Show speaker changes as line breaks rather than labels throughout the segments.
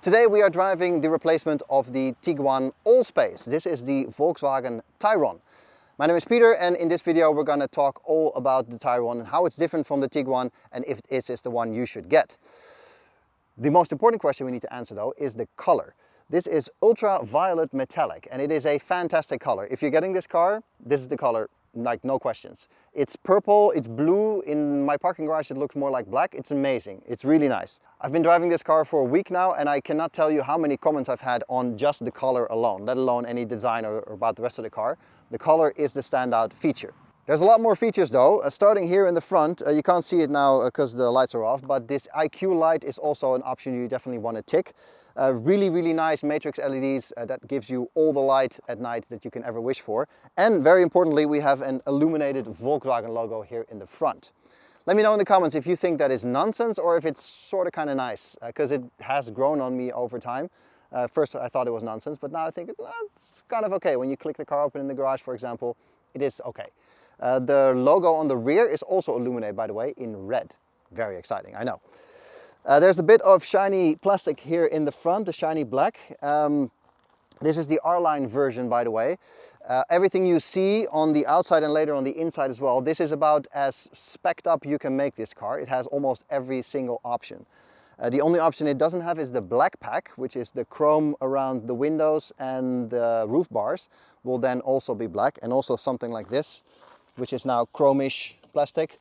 Today we are driving the replacement of the Tiguan Allspace. This is the Volkswagen Tayron. My name is Peter, and in this video we're going to talk all about the Tayron and how it's different from the Tiguan and if this is the one you should get. The most important question we need to answer though is the color. This is ultraviolet metallic and it is a fantastic color. If you're getting this car, this is the color, like no questions. It's purple, it's blue. In my parking garage it looks more like black. It's amazing, it's really nice. I've been driving this car for a week now and I cannot tell you how many comments I've had on just the color alone, let alone any design or about the rest of the car. The color is the standout feature. There's a lot more features though. Starting here in the front, you can't see it now because the lights are off, but this IQ light is also an option you definitely want to tick. Really nice matrix LEDs that gives you all the light at night that you can ever wish for. And very importantly, we have an illuminated Volkswagen logo here in the front. Let me know in the comments if you think that is nonsense or if it's sort of kind of nice, because it has grown on me over time. First I thought it was nonsense, but now I think it's kind of okay. When you click the car open in the garage, for example, it is okay. The logo on the rear is also illuminated, by the way, in red. Very exciting, I know. There's a bit of shiny plastic here in the front, the shiny black. This is the R-Line version, by the way. Everything you see on the outside and later on the inside as well, this is about as spec'd up you can make this car. It has almost every single option. The only option it doesn't have is the black pack, which is the chrome around the windows and the roof bars will then also be black, and also something like this, which is now chromish plastic,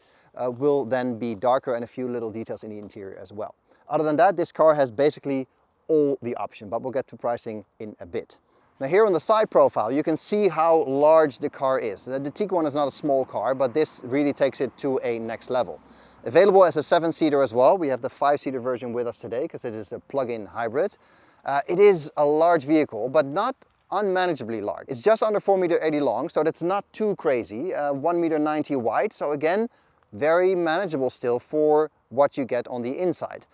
will then be darker, and a few little details in the interior as well. Other than that, this car has basically all the option, but we'll get to pricing in a bit. Now here on the side profile, you can see how large the car is. The Tiguan is not a small car, but this really takes it to a next level. Available as a 7-seater as well. We have the 5-seater version with us today because it is a plug-in hybrid. It is a large vehicle, but not unmanageably large. It's just under 4.80 meters long, so that's not too crazy. 1.90 meters wide, so again, very manageable still for what you get on the inside.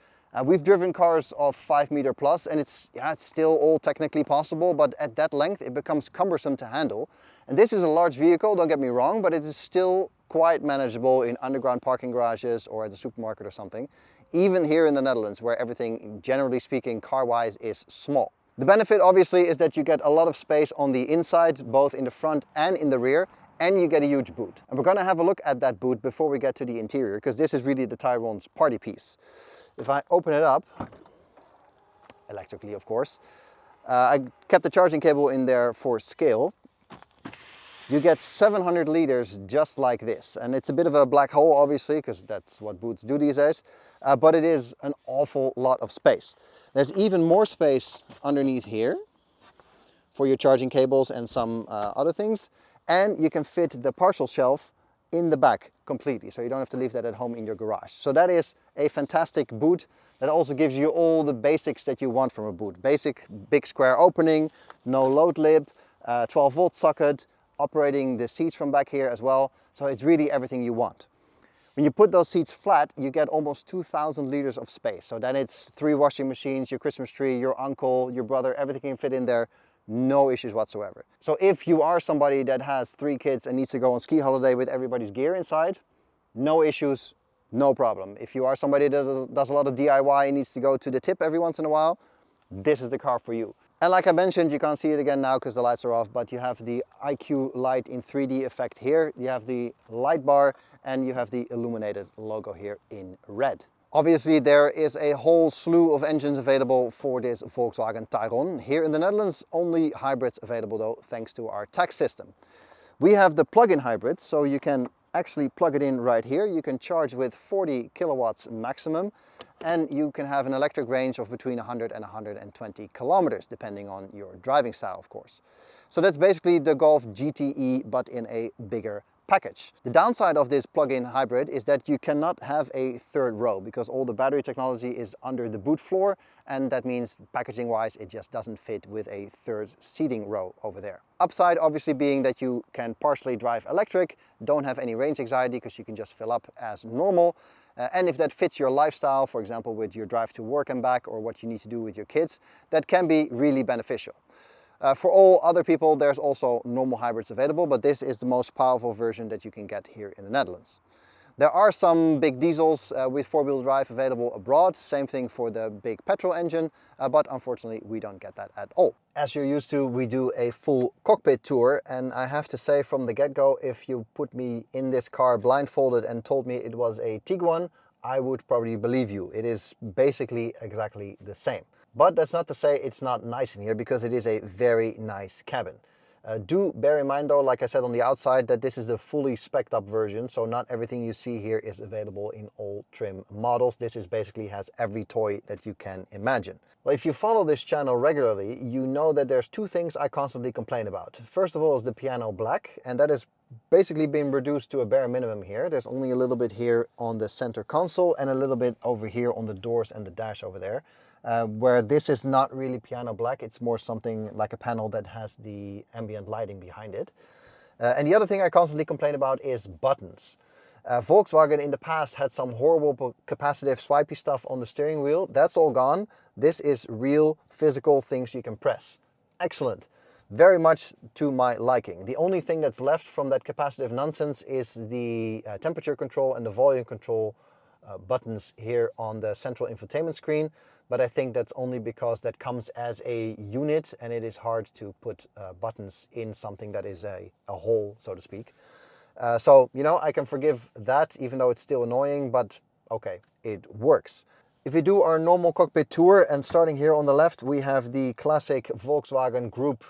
We've driven cars of 5 meters plus, and it's still all technically possible, but at that length it becomes cumbersome to handle. And this is a large vehicle, don't get me wrong, but it is still quite manageable in underground parking garages or at the supermarket or something. Even here in the Netherlands, where everything, generally speaking, car-wise is small. The benefit obviously is that you get a lot of space on the inside, both in the front and in the rear, and you get a huge boot. And we're going to have a look at that boot before we get to the interior, because this is really the Tayron's party piece. If I open it up, electrically of course, I kept the charging cable in there for scale. You get 700 liters just like this, and it's a bit of a black hole obviously, because that's what boots do these days, but it is an awful lot of space. There's even more space underneath here for your charging cables and some other things, and you can fit the parcel shelf in the back completely, so you don't have to leave that at home in your garage. So that is a fantastic boot that also gives you all the basics that you want from a boot. Basic big square opening, no load lip, 12-volt socket, operating the seats from back here as well, so it's really everything you want. When you put those seats flat, you get almost 2,000 liters of space, so then it's 3 washing machines, your Christmas tree, your uncle, your brother, everything can fit in there, no issues whatsoever. So if you are somebody that has 3 kids and needs to go on ski holiday with everybody's gear inside, no issues, no problem. If you are somebody that does a lot of DIY and needs to go to the tip every once in a while, this is the car for you. And like I mentioned, you can't see it again now because the lights are off, but you have the IQ light in 3D effect here. You have the light bar and you have the illuminated logo here in red. Obviously, there is a whole slew of engines available for this Volkswagen Tayron. Here in the Netherlands, only hybrids available though, thanks to our tax system. We have the plug-in hybrid, so you can actually plug it in right here. You can charge with 40 kilowatts maximum, and you can have an electric range of between 100 and 120 kilometers, depending on your driving style, of course. So that's basically the Golf GTE, but in a bigger package. The downside of this plug-in hybrid is that you cannot have a third row because all the battery technology is under the boot floor, and that means packaging wise it just doesn't fit with a third seating row over there. Upside obviously being that you can partially drive electric, don't have any range anxiety because you can just fill up as normal, and if that fits your lifestyle, for example with your drive to work and back or what you need to do with your kids, that can be really beneficial. For all other people, there's also normal hybrids available, but this is the most powerful version that you can get here in the Netherlands. There are some big diesels with four-wheel drive available abroad. Same thing for the big petrol engine, but unfortunately we don't get that at all. As you're used to, we do a full cockpit tour, and I have to say from the get-go, if you put me in this car blindfolded and told me it was a Tiguan, I would probably believe you. It is basically exactly the same. But that's not to say it's not nice in here, because it is a very nice cabin. Do bear in mind though, like I said on the outside, that this is the fully spec'd up version, so not everything you see here is available in all trim models. This is basically has every toy that you can imagine. Well, if you follow this channel regularly, you know that there's two things I constantly complain about. First of all is the piano black, and that has basically been reduced to a bare minimum here. There's only a little bit here on the center console and a little bit over here on the doors and the dash over there. Where this is not really piano black, it's more something like a panel that has the ambient lighting behind it. And the other thing I constantly complain about is buttons. Volkswagen in the past had some horrible capacitive swipey stuff on the steering wheel. That's all gone. This is real physical things you can press. Excellent. Very much to my liking. The only thing that's left from that capacitive nonsense is the temperature control and the volume control buttons here on the central infotainment screen, but I think that's only because that comes as a unit and it is hard to put buttons in something that is a whole, so to speak. So, you know, I can forgive that, even though it's still annoying, but okay, it works. If we do our normal cockpit tour, and starting here on the left, we have the classic Volkswagen Group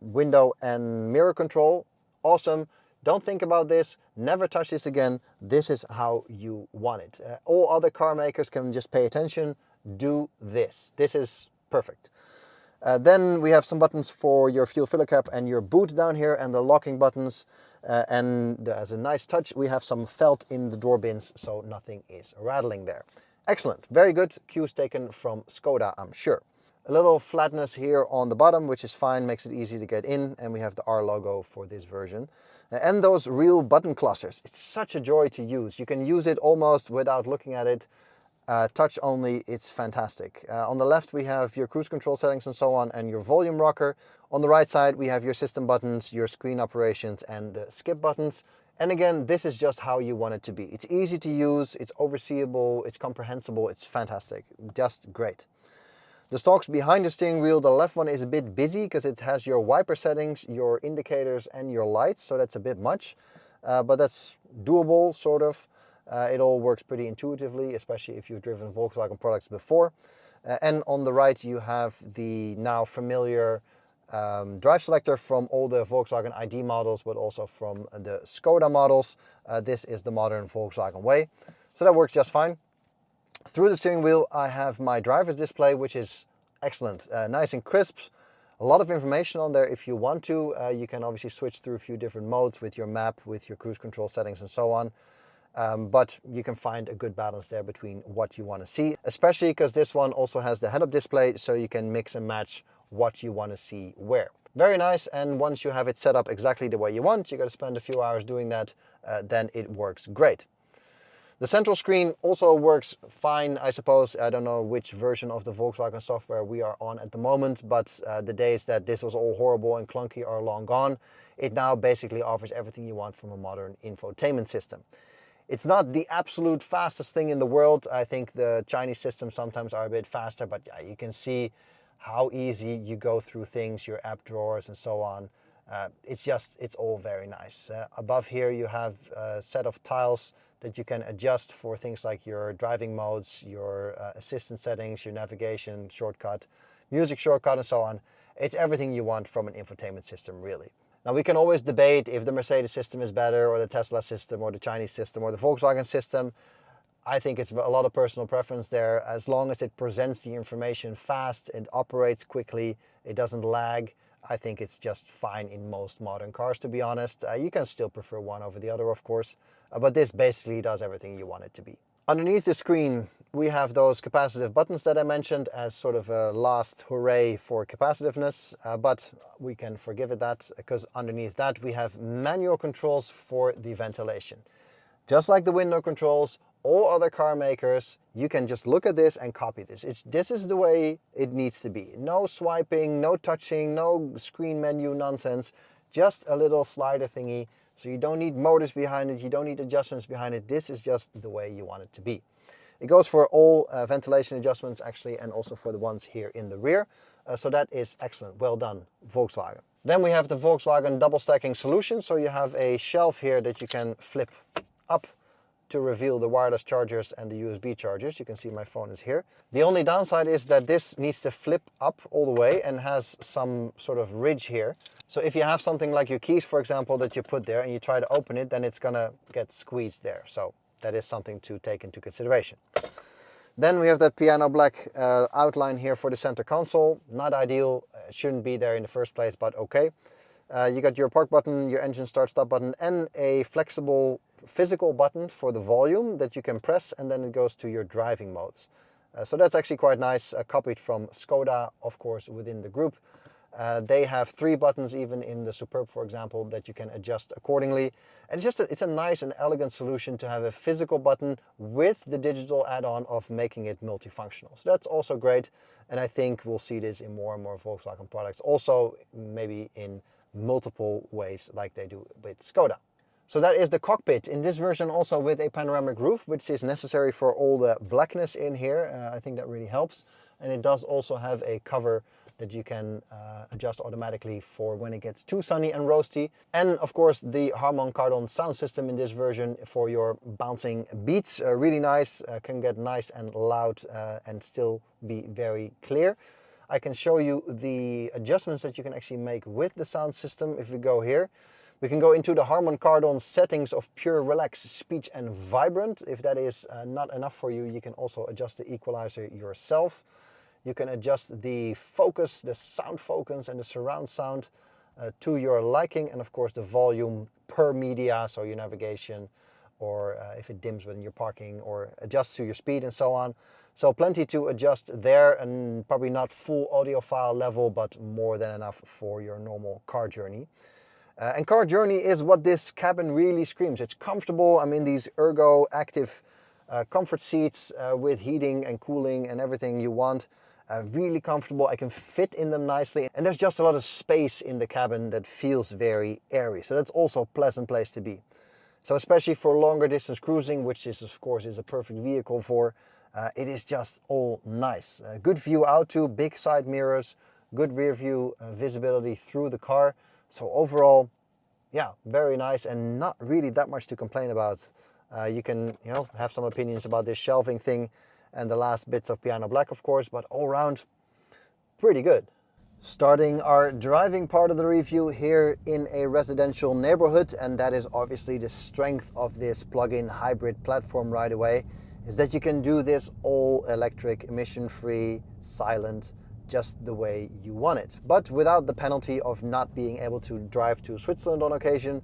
window and mirror control. Awesome. Don't think about this, never touch this again. This is how you want it. All other car makers can just pay attention, do this. This is perfect. Then we have some buttons for your fuel filler cap and your boot down here, and the locking buttons. And as a nice touch, we have some felt in the door bins, so nothing is rattling there. Excellent, very good. Cues taken from Skoda, I'm sure. A little flatness here on the bottom, which is fine, makes it easy to get in, and we have the R logo for this version. And those real button clusters. It's such a joy to use. You can use it almost without looking at it. Touch only, it's fantastic. On the left we have your cruise control settings and so on, and your volume rocker. On the right side we have your system buttons, your screen operations, and the skip buttons. And again, this is just how you want it to be. It's easy to use, it's overseeable, it's comprehensible, it's fantastic, just great. The stalks behind the steering wheel, the left one is a bit busy because it has your wiper settings, your indicators and your lights, so that's a bit much. But that's doable, sort of. It all works pretty intuitively, especially if you've driven Volkswagen products before. And on the right you have the now familiar drive selector from all the Volkswagen ID models, but also from the Skoda models. This is the modern Volkswagen way, so that works just fine. Through the steering wheel I have my driver's display, which is excellent, nice and crisp. A lot of information on there if you want to. You can obviously switch through a few different modes with your map, with your cruise control settings and so on. But you can find a good balance there between what you want to see, especially because this one also has the head-up display, so you can mix and match what you want to see where. Very nice, and once you have it set up exactly the way you want, you got to spend a few hours doing that, then it works great. The central screen also works fine, I suppose. I don't know which version of the Volkswagen software we are on at the moment, but the days that this was all horrible and clunky are long gone. It now basically offers everything you want from a modern infotainment system. It's not the absolute fastest thing in the world. I think the Chinese systems sometimes are a bit faster, but yeah, you can see how easy you go through things, your app drawers and so on. It's all very nice. Above here you have a set of tiles that you can adjust for things like your driving modes, your assistant settings, your navigation shortcut, music shortcut and so on. It's everything you want from an infotainment system, really. Now we can always debate if the Mercedes system is better, or the Tesla system, or the Chinese system, or the Volkswagen system. I think it's a lot of personal preference there. As long as it presents the information fast, it operates quickly, it doesn't lag, I think it's just fine in most modern cars, to be honest. You can still prefer one over the other, of course, but this basically does everything you want it to be. Underneath the screen, we have those capacitive buttons that I mentioned as sort of a last hooray for capacitiveness, but we can forgive it that, because underneath that we have manual controls for the ventilation. Just like the window controls, all other car makers, you can just look at this and copy this. This is the way it needs to be. No swiping, no touching, no screen menu nonsense, just a little slider thingy So you don't need motors behind it, you don't need adjustments behind it. This is just the way you want it to be. It goes for all ventilation adjustments actually, and also for the ones here in the rear. So that is excellent. Well done, Volkswagen. Then we have the Volkswagen double stacking solution. So you have a shelf here that you can flip up to reveal the wireless chargers and the USB chargers. You can see my phone is here. The only downside is that this needs to flip up all the way and has some sort of ridge here. So if you have something like your keys, for example, that you put there and you try to open it, then it's gonna get squeezed there. So that is something to take into consideration. Then we have that piano black outline here for the center console. Not ideal, it shouldn't be there in the first place, but okay. You got your park button, your engine start stop button, and a flexible physical button for the volume that you can press, and then it goes to your driving modes. So that's actually quite nice, copied from Skoda, of course, within the group. They have 3 buttons even in the Superb, for example, that you can adjust accordingly. And it's a nice and elegant solution to have a physical button with the digital add-on of making it multifunctional. So that's also great, and I think we'll see this in more and more Volkswagen products, also maybe in multiple ways like they do with Skoda. So that is the cockpit. In this version also with a panoramic roof, which is necessary for all the blackness in here. I think that really helps. And it does also have a cover that you can adjust automatically for when it gets too sunny and roasty. And of course the Harman Kardon sound system in this version for your bouncing beats. Really nice, can get nice and loud and still be very clear. I can show you the adjustments that you can actually make with the sound system. If we go here, we can go into the Harman Kardon settings of pure, relax, speech and vibrant. If that is not enough for you, you can also adjust the equalizer yourself. You can adjust the focus, the sound focus and the surround sound to your liking, and of course the volume per media, so your navigation, or if it dims when you're parking, or adjusts to your speed and so on. So plenty to adjust there, and probably not full audiophile level, but more than enough for your normal car journey. And car journey is what this cabin really screams. It's comfortable. I'm in these ergo active comfort seats with heating and cooling and everything you want. Really comfortable. I can fit in them nicely, and there's just a lot of space in the cabin that feels very airy. So that's also a pleasant place to be. So especially for longer distance cruising, which is of course is a perfect vehicle for, it is just all nice. Good view out to, big side mirrors, good rear view visibility through the car. So overall, yeah, very nice and not really that much to complain about. You can, have some opinions about this shelving thing and the last bits of piano black, of course, but all around, pretty good. Starting our driving part of the review here in a residential neighborhood, and that is obviously the strength of this plug-in hybrid platform right away, is that you can do this all electric, emission-free, silent, just the way you want it, but without the penalty of not being able to drive to Switzerland on occasion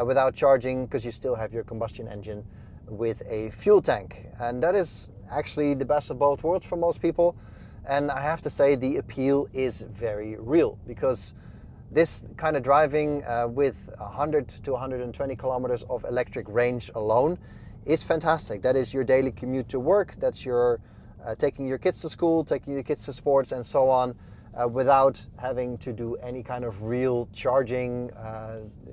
without charging, because you still have your combustion engine with a fuel tank. And that is actually the best of both worlds for most people. And I have to say the appeal is very real, because this kind of driving with 100 to 120 kilometers of electric range alone is fantastic. That is your daily commute to work, that's your taking your kids to school, taking your kids to sports and so on, without having to do any kind of real charging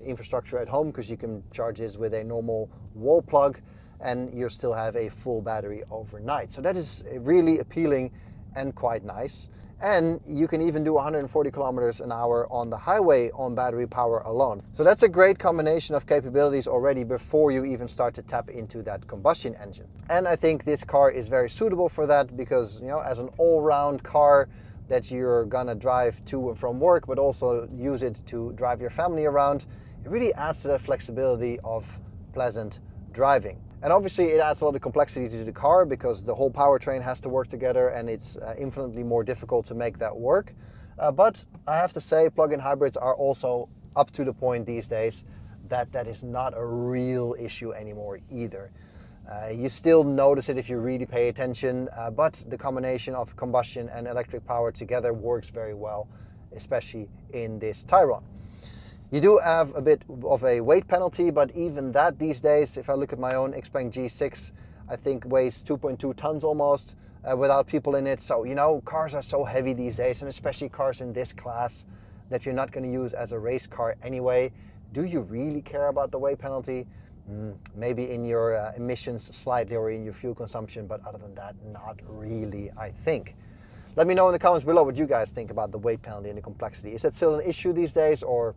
infrastructure at home, because you can charge this with a normal wall plug and you still have a full battery overnight. So that is really appealing and quite nice. And you can even do 140 kilometers an hour on the highway on battery power alone. So that's a great combination of capabilities already before you even start to tap into that combustion engine. And I think this car is very suitable for that, because as an all-round car that you're gonna drive to and from work, but also use it to drive your family around, it really adds to that flexibility of pleasant driving. And obviously it adds a lot of complexity to the car, because the whole powertrain has to work together, and it's infinitely more difficult to make that work. But I have to say, plug-in hybrids are also up to the point these days that that is not a real issue anymore either. You still notice it if you really pay attention, but the combination of combustion and electric power together works very well, especially in this Tayron. You do have a bit of a weight penalty, but even that these days, if I look at my own Xpeng G6, I think weighs 2.2 tons almost without people in it. So, cars are so heavy these days, and especially cars in this class that you're not going to use as a race car anyway. Do you really care about the weight penalty? Maybe in your emissions slightly or in your fuel consumption, but other than that, not really, I think. Let me know in the comments below what you guys think about the weight penalty and the complexity. Is that still an issue these days, or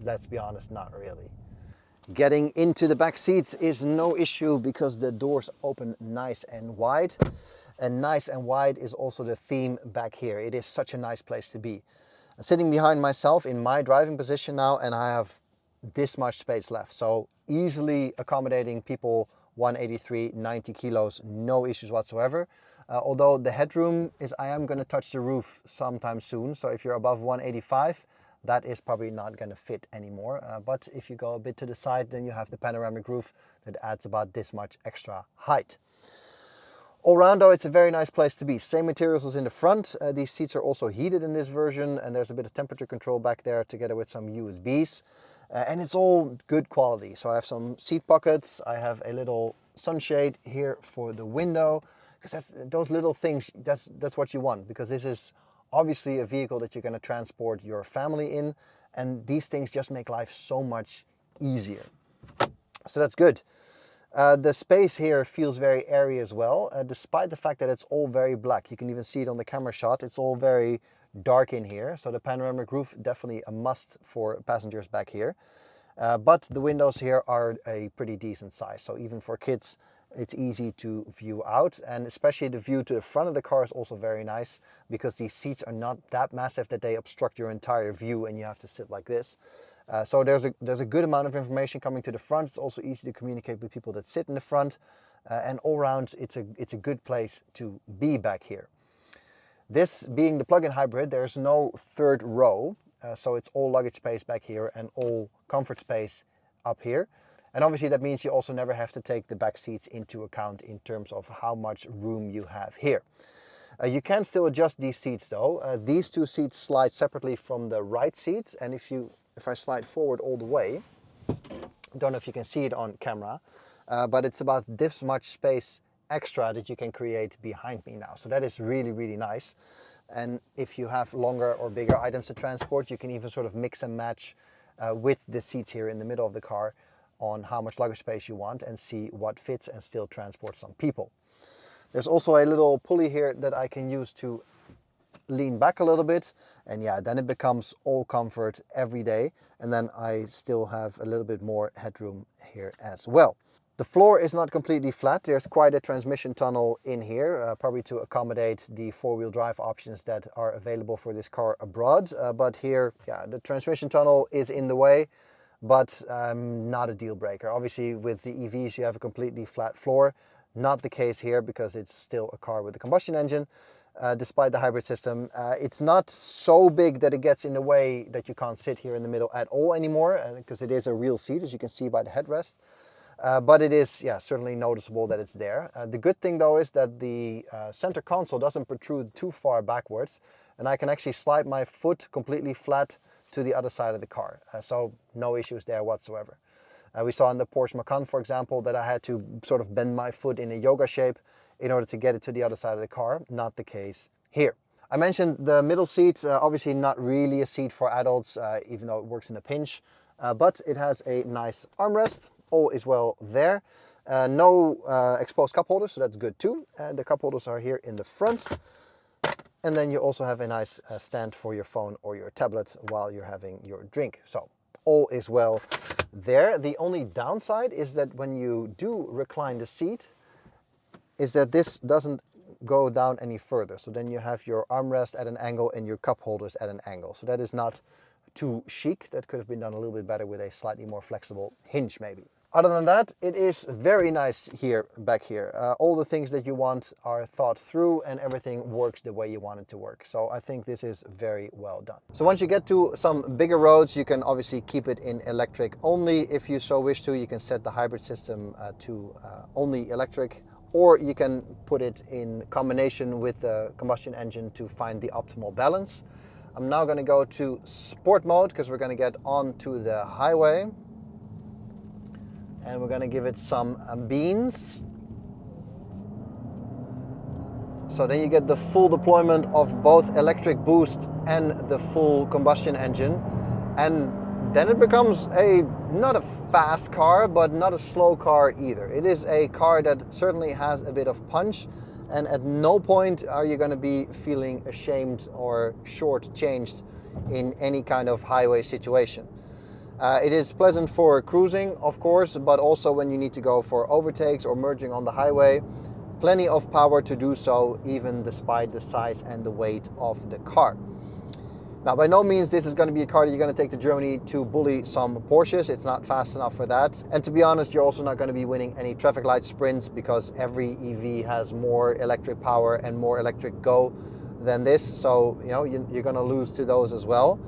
let's be honest, not really? Getting into the back seats is no issue because the doors open nice and wide. And nice and wide is also the theme back here. It is such a nice place to be. I'm sitting behind myself in my driving position now, and I have this much space left. So easily accommodating people 183, 90 kilos, no issues whatsoever. Although the headroom is, I am going to touch the roof sometime soon. So if you're above 185, that is probably not going to fit anymore. But if you go a bit to the side, then you have the panoramic roof that adds about this much extra height. All round though, it's a very nice place to be. Same materials as in the front. These seats are also heated in this version, and there's a bit of temperature control back there together with some USBs. And it's all good quality. So I have some seat pockets. I have a little sunshade here for the window, because those little things, that's what you want, because this is obviously a vehicle that you're going to transport your family in, and these things just make life so much easier. So that's good. The space here feels very airy as well, despite the fact that it's all very black. You can even see it on the camera shot. It's all very dark in here. So the panoramic roof, definitely a must for passengers back here. But the windows here are a pretty decent size. So even for kids, it's easy to view out. And especially the view to the front of the car is also very nice, because these seats are not that massive that they obstruct your entire view and you have to sit like this. So there's a good amount of information coming to the front. It's also easy to communicate with people that sit in the front, and all around it's a good place to be back here. This being the plug-in hybrid, there's no third row, so it's all luggage space back here and all comfort space up here. And obviously that means you also never have to take the back seats into account in terms of how much room you have here. You can still adjust these seats though. These two seats slide separately from the right seats, and if I slide forward all the way, don't know if you can see it on camera, but it's about this much space extra that you can create behind me now. So that is really, really nice. And if you have longer or bigger items to transport, you can even sort of mix and match with the seats here in the middle of the car on how much luggage space you want and see what fits and still transport some people. There's also a little pulley here that I can use to lean back a little bit, and yeah, then it becomes all comfort every day. And then I still have a little bit more headroom here as well. The floor is not completely flat. There's quite a transmission tunnel in here, probably to accommodate the four-wheel drive options that are available for this car abroad. But here, yeah, the transmission tunnel is in the way, but not a deal breaker. Obviously with the EVs you have a completely flat floor. Not the case here, because it's still a car with a combustion engine. Despite the hybrid system, it's not so big that it gets in the way that you can't sit here in the middle at all anymore, because it is a real seat, as you can see by the headrest. But it is, yeah, certainly noticeable that it's there. The good thing though is that the center console doesn't protrude too far backwards, and I can actually slide my foot completely flat to the other side of the car. So no issues there whatsoever. We saw in the Porsche Macan, for example, that I had to sort of bend my foot in a yoga shape in order to get it to the other side of the car. Not the case here. I mentioned the middle seat, obviously not really a seat for adults, even though it works in a pinch, but it has a nice armrest. All is well there. No exposed cup holders, so that's good too. The cup holders are here in the front. And then you also have a nice stand for your phone or your tablet while you're having your drink. So all is well there. The only downside is that when you do recline the seat, is that this doesn't go down any further. So then you have your armrest at an angle and your cup holders at an angle. So that is not too chic. That could have been done a little bit better with a slightly more flexible hinge maybe. Other than that, it is very nice here, back here. All the things that you want are thought through and everything works the way you want it to work. So I think this is very well done. So once you get to some bigger roads, you can obviously keep it in electric only. If you so wish to, you can set the hybrid system to only electric, or you can put it in combination with the combustion engine to find the optimal balance. I'm now going to go to sport mode because we're going to get onto the highway. And we're going to give it some beans. So then you get the full deployment of both electric boost and the full combustion engine. And then it becomes not a fast car, but not a slow car either. It is a car that certainly has a bit of punch, and at no point are you going to be feeling ashamed or shortchanged in any kind of highway situation. It is pleasant for cruising, of course, but also when you need to go for overtakes or merging on the highway. Plenty of power to do so, even despite the size and the weight of the car. Now, by no means this is going to be a car that you're going to take to Germany to bully some Porsches. It's not fast enough for that. And to be honest, you're also not going to be winning any traffic light sprints, because every EV has more electric power and more electric go than this. So, you're going to lose to those as well.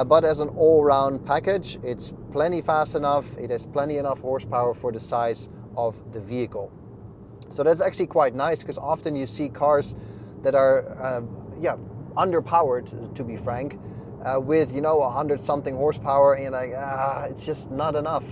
But as an all-round package, it's plenty fast enough. It has plenty enough horsepower for the size of the vehicle. So that's actually quite nice, because often you see cars that are, underpowered, to be frank, with 100-something horsepower, and you're like, it's just not enough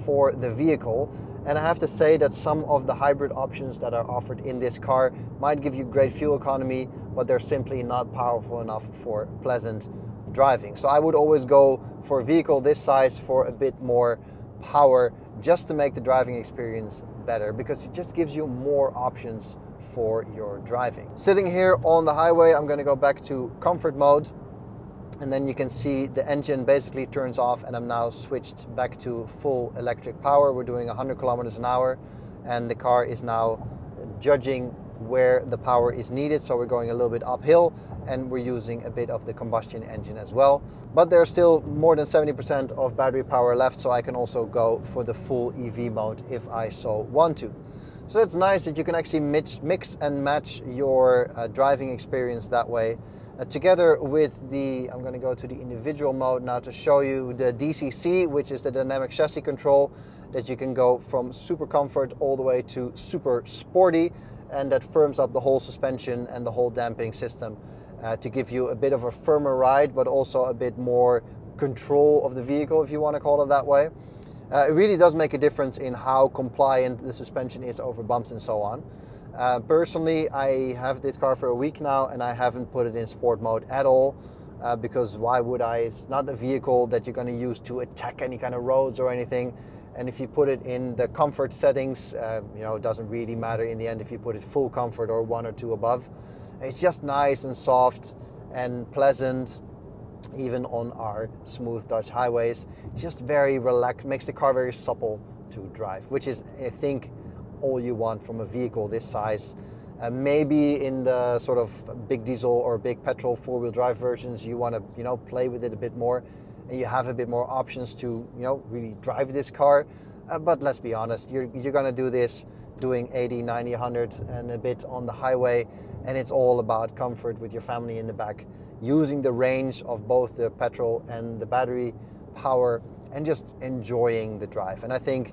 for the vehicle. And I have to say that some of the hybrid options that are offered in this car might give you great fuel economy, but they're simply not powerful enough for pleasant driving. So I would always go for a vehicle this size for a bit more power, just to make the driving experience better, because it just gives you more options for your driving. Sitting here on the highway, I'm going to go back to comfort mode, and then you can see the engine basically turns off, and I'm now switched back to full electric power. We're doing 100 kilometers an hour, and the car is now judging where the power is needed. So we're going a little bit uphill, and we're using a bit of the combustion engine as well. But there's still more than 70% of battery power left, so I can also go for the full EV mode if I so want to. So it's nice that you can actually mix and match your driving experience that way. Together with I'm going to go to the individual mode now to show you the DCC, which is the dynamic chassis control, that you can go from super comfort all the way to super sporty, and that firms up the whole suspension and the whole damping system to give you a bit of a firmer ride, but also a bit more control of the vehicle, if you want to call it that way. It really does make a difference in how compliant the suspension is over bumps and so on. Personally, I have this car for a week now, and I haven't put it in sport mode at all, because why would I? It's not a vehicle that you're going to use to attack any kind of roads or anything. And if you put it in the comfort settings, it doesn't really matter in the end if you put it full comfort or 1 or 2 above. It's just nice and soft and pleasant, even on our smooth Dutch highways. Just very relaxed, makes the car very supple to drive, which is, I think, all you want from a vehicle this size. Maybe in the sort of big diesel or big petrol 4-wheel drive versions, you want to play with it a bit more, and you have a bit more options to really drive this car. But let's be honest, you're going to do this doing 80, 90, 100 and a bit on the highway, and it's all about comfort with your family in the back, using the range of both the petrol and the battery power, and just enjoying the drive. And I think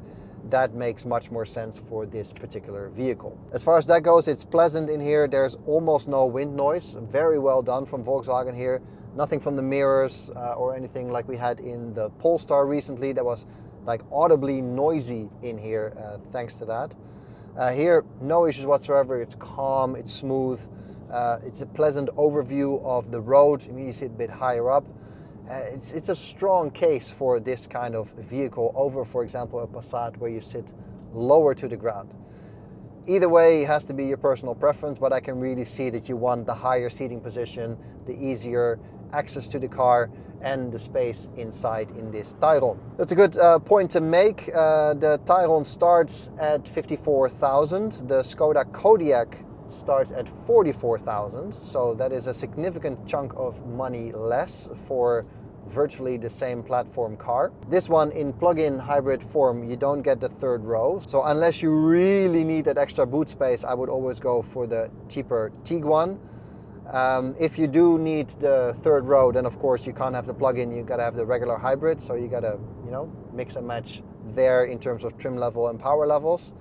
that makes much more sense for this particular vehicle. As far as that goes, it's pleasant in here. There's almost no wind noise. Very well done from Volkswagen here. Nothing from the mirrors or anything like we had in the Polestar recently. That was like audibly noisy in here, thanks to that. Here, no issues whatsoever. It's calm, it's smooth. It's a pleasant overview of the road. I mean, you sit a bit higher up. It's a strong case for this kind of vehicle over, for example, a Passat where you sit lower to the ground. Either way, it has to be your personal preference, but I can really see that you want the higher seating position, the easier access to the car, and the space inside in this Tayron. That's a good point to make. The Tayron starts at 54,000. The Skoda Kodiaq starts at 44,000. So that is a significant chunk of money less for virtually the same platform car. This one in plug-in hybrid form, you don't get the third row. So unless you really need that extra boot space, I would always go for the cheaper Tiguan. If you do need the third row, then of course you can't have the plug-in, you gotta have the regular hybrid. So you gotta, mix and match there in terms of trim level and power levels.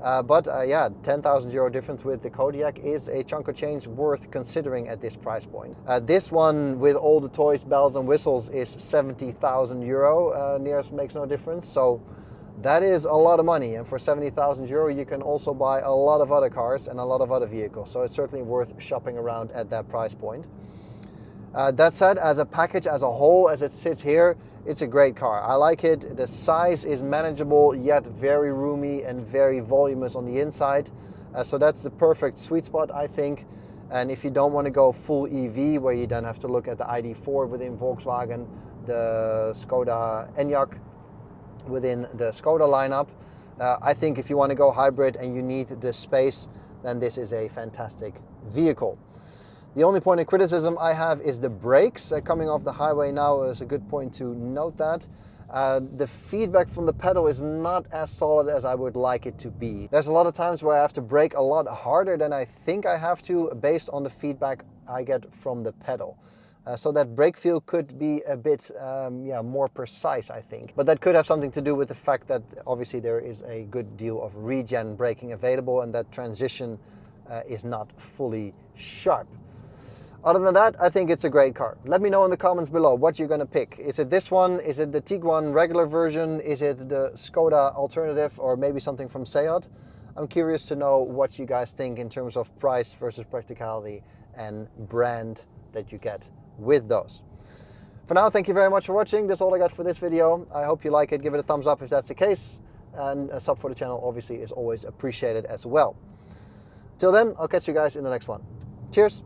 But 10,000 euro difference with the Kodiaq is a chunk of change worth considering at this price point. This one with all the toys, bells and whistles is 70,000 euro. Nearest makes no difference. So that is a lot of money. And for 70,000 euro, you can also buy a lot of other cars and a lot of other vehicles. So it's certainly worth shopping around at that price point. That said, as a package as a whole, as it sits here, it's a great car. I like it. The size is manageable, yet very roomy and very voluminous on the inside. So that's the perfect sweet spot, I think. And if you don't want to go full EV, where you then have to look at the ID.4 within Volkswagen, the Skoda Enyaq within the Skoda lineup, I think if you want to go hybrid and you need the space, then this is a fantastic vehicle. The only point of criticism I have is the brakes. Coming off the highway now is a good point to note that. The feedback from the pedal is not as solid as I would like it to be. There's a lot of times where I have to brake a lot harder than I think I have to based on the feedback I get from the pedal. So that brake feel could be a bit more precise, I think. But that could have something to do with the fact that obviously there is a good deal of regen braking available and that transition is not fully sharp. Other than that, I think it's a great car. Let me know in the comments below what you're gonna pick. Is it this one? Is it the Tiguan regular version? Is it the Skoda alternative, or maybe something from Seat? I'm curious to know what you guys think in terms of price versus practicality and brand that you get with those. For now, thank you very much for watching. That's all I got for this video. I hope you like it. Give it a thumbs up if that's the case. And a sub for the channel obviously is always appreciated as well. Till then, I'll catch you guys in the next one. Cheers.